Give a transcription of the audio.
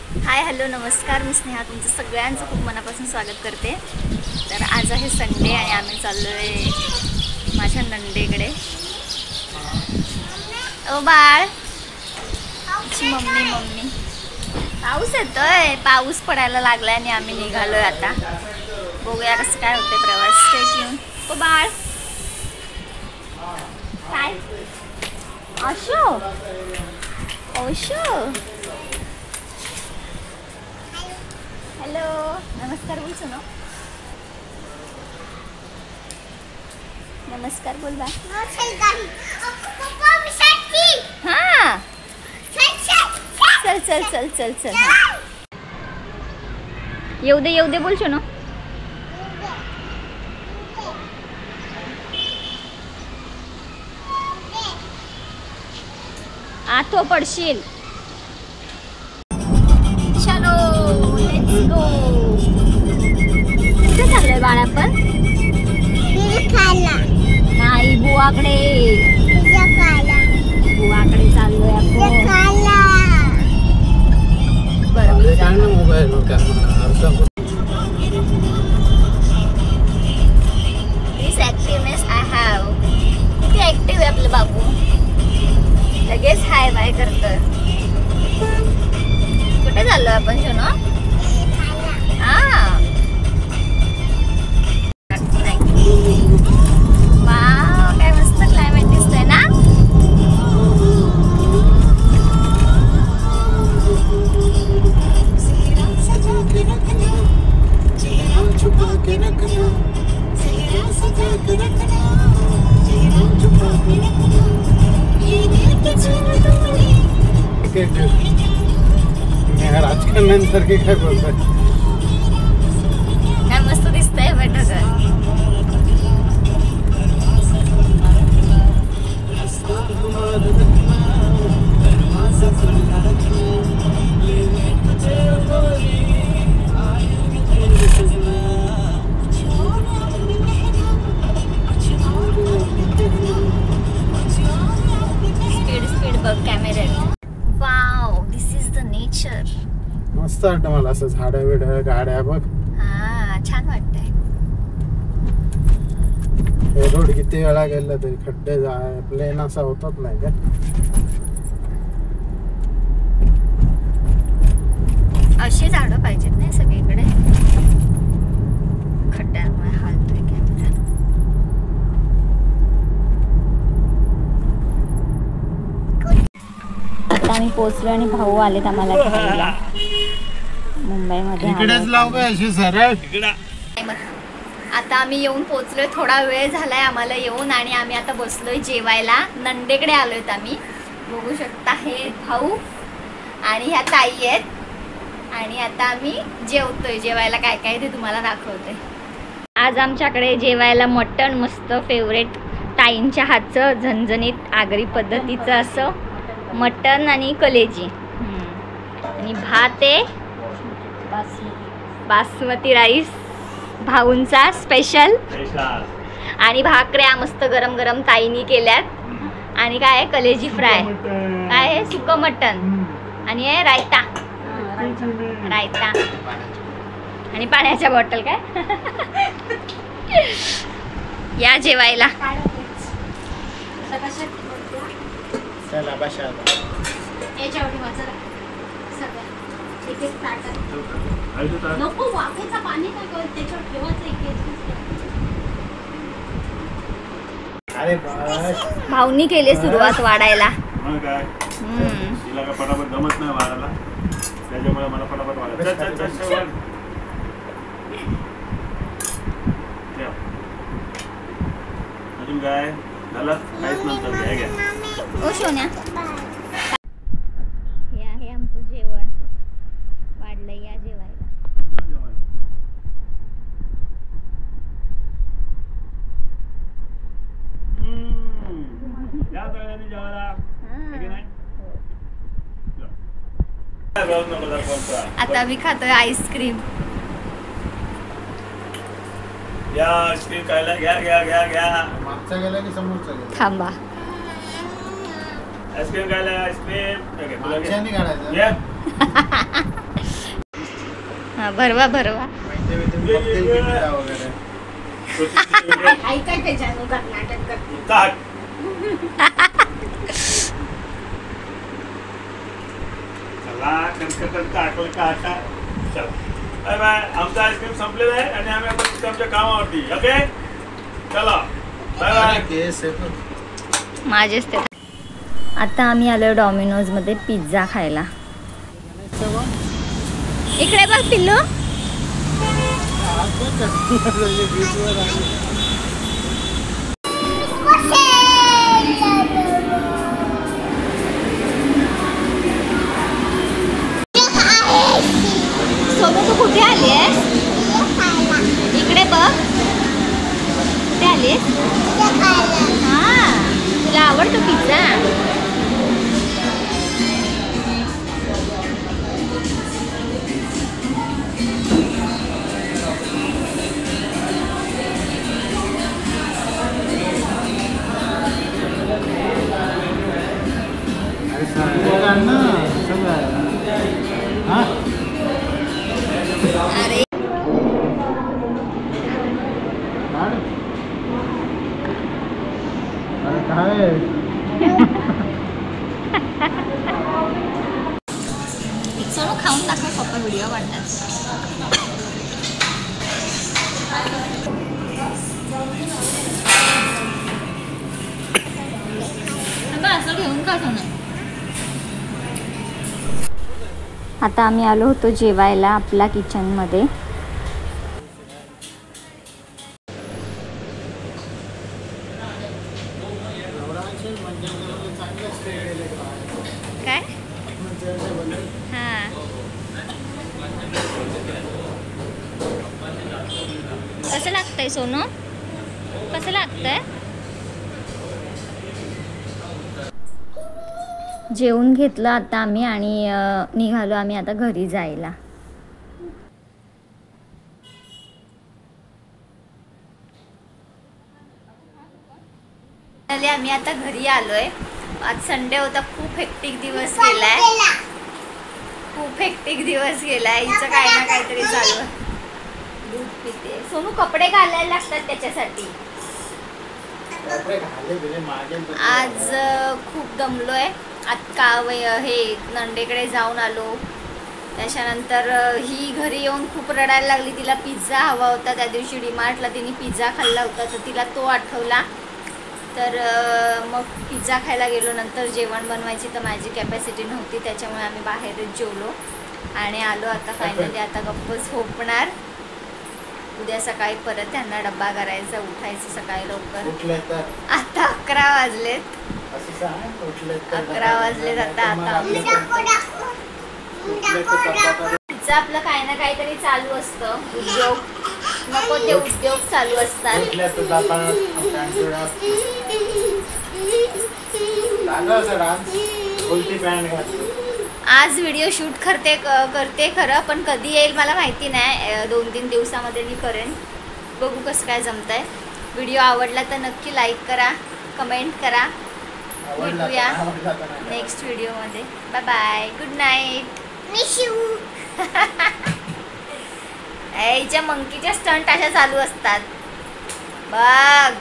Hi hello नमस्कार, मी स्नेहा तुमचं सगळ्यांचं खूप मनापासून स्वागत करते। तर आज आहे संडे आणि आम्ही चाललोय माझ्या नंदेकडे। ओ बाळ, मम्मी पाऊस येतोय, पाऊस पडायला लागलाय आणि आम्ही निघालोय आता। बघूया कसं काय होते प्रवास। Stay tune. ओ बाळ काय आशो हेलो नमस्कार बोल सुनो। नमस्कार बोल बा। हाँ चल चल चल चल चल येऊ दे बोल सुनो। आतो पडशील। चलो लेट्स गो। कुठे चाललोय बाळा आपण? नाही बुवाकडे चाललोय आपण। दिस ऍक्टिव्हनेस आय हॅव। किती ऍक्टिव्ह आहे आपलं बाबू, लगेच हाय बाय करतोय। कुठे चाललोय आपण शोनो? वाव काय मस्त क्लायमेट दिसतंय ना। राजकारण्यांसारखे काय बोलतात, काय मस्त दिसतंय बेटर। स्पीड बघ कॅमेऱ्यात। Wow this is the nature. मस्त वाटतं मला असं झाडं बिडं गाड्या बघ। हा छान वाटतंय। हे रोड किती वेळा गेलं तरी खड्डे प्लेन असा होतात नाही का। अशी झाडं पाहिजेत नाही सगळीकडे, खड्ड्यांमुळे हालतोय कॅमेरा। आता आम्ही पोहोचलो आणि भाऊ आलेत आम्हाला घ्यायला मुंबईमध्ये। इकडेच लाव का अशी सरळ? आता आम्ही येऊन पोहोचलोय, थोडा वेळ झालाय आम्हाला येऊन आणि आम्ही आता बसलोय जेवायला। नंदेकडे आलोय आम्ही। बघू शकता हे भाऊ आणि ह्या ताई आहेत आणि आता आम्ही जेवतोय। जेवायला काय काय ते तुम्हाला दाखवते। आज आमच्याकडे जेवायला मटण मस्त फेवरेट ताईंच्या हातचं झणझणीत आगरी पद्धतीचं असं मटण आणि कलेजी आणि भात आहे बासमती राईस भाऊंचा स्पेशल आणि भाकऱ्या मस्त गरम गरम ताईनी केल्यात आणि काय आहे कलेजी फ्राय, काय आहे सुकं मटण आणि आहे रायता आणि पाण्याच्या बॉटल। काय या जेवायला। चला बशा नको वाफेचं पाणी काय कर त्याच्यावर ठेवायचं। अरे बस भाऊनी केली सुरुवात वाढायला। तिला का फटाफट जमत नाही वाढायला, त्याच्यामुळे मला फटाफट वाढायला। अजून काय झालं? काहीच नंतर घ्या घ्या। ओ सोन्या हे आहे आमचं जेवण वाढलंय, या जेवायला। आता मी खातोय आईस्क्रीम। या आईस्क्रीम खायला घ्या घ्या घ्या घ्या। मागचा गेला की समोरचा गेला? थांबा आईस्क्रीम खायला आईस्क्रीम मागच्याने काढायचं। घ्या भरवा भरवा. वगैरे ऐका त्याच्यानं कर्नाटक करते. ताट. चला कणकण टाकलं का आता. चला बाय बाय. आमचं आईस्क्रीम संपलेलं आहे आणि आम्ही आता तिथे आमच्या कामावरती. ओके चला बाय बाय. केस आहे पण. माझेच ते. आता आम्ही आलो डॉमिनोज मध्ये पिझ्झा खायला. इकडे बघ पिल्लू. सोनू तू कुठे आली आहेस? इकडे बघ. कुठे आलीस? हा तुला आवडतो पिझ्झा? अरे काय सोनू खाऊन दाखव पप्पा व्हिडिओ काढतात. असं घेऊन का सोनू. आता आम्ही आलो होतो जेवायला आपल्या किचनमध्ये. काय हां कसं लागतंय सोनू? कसं लागतंय? जेवून घेतलं आता आम्ही आणि निघालो आम्ही आता घरी जायला. आम्ही आता घरी आलोय. आज संडे होता. खूप हेक्टिक दिवस गेलाय. खूप हेक्टिक दिवस गेलाय. हिचं काय ना काहीतरी चालू. दूध पिते. सोनू कपडे घालायला लागतात त्याच्यासाठी. आज खूप दमलोय. आता हे नंदेकडे जाऊन आलो. त्याच्यानंतर ही घरी येऊन खूप रडायला लागली. तिला पिझ्झा हवा होता. त्या दिवशी डीमार्टला तिने पिझ्झा खाल्ला होता तर तिला तो आठवला. तर मग पिझ्झा खायला गेलो. नंतर जेवण बनवायची तर माझी कॅपॅसिटी नव्हती त्याच्यामुळे आम्ही बाहेरच जेवलो आणि आलो. आता फायनली आता गप्पच झोपणार. उद्या सकाळी परत त्यांना डब्बा करायचा. उठायचं सकाळी लवकर. आता 11 वाजलेत. 11 वाजलेत आता. तिचं आपलं काही ना काहीतरी चालू असतं. उद्योग नको ते उद्योग चालू असतात. आज व्हिडिओ शूट करते खरं पण कधी येईल मला माहिती नाही. 2-3 दिवसामध्ये मी करेन. बघू कसं काय जमतंय. व्हिडिओ आवडला तर नक्की लाईक करा, कमेंट करा. भेटूया नेक्स्ट व्हिडिओमध्ये. Bye bye. Good night. Miss you. हिच्या मंकीच्या स्टंट अशा चालू असतात बघ.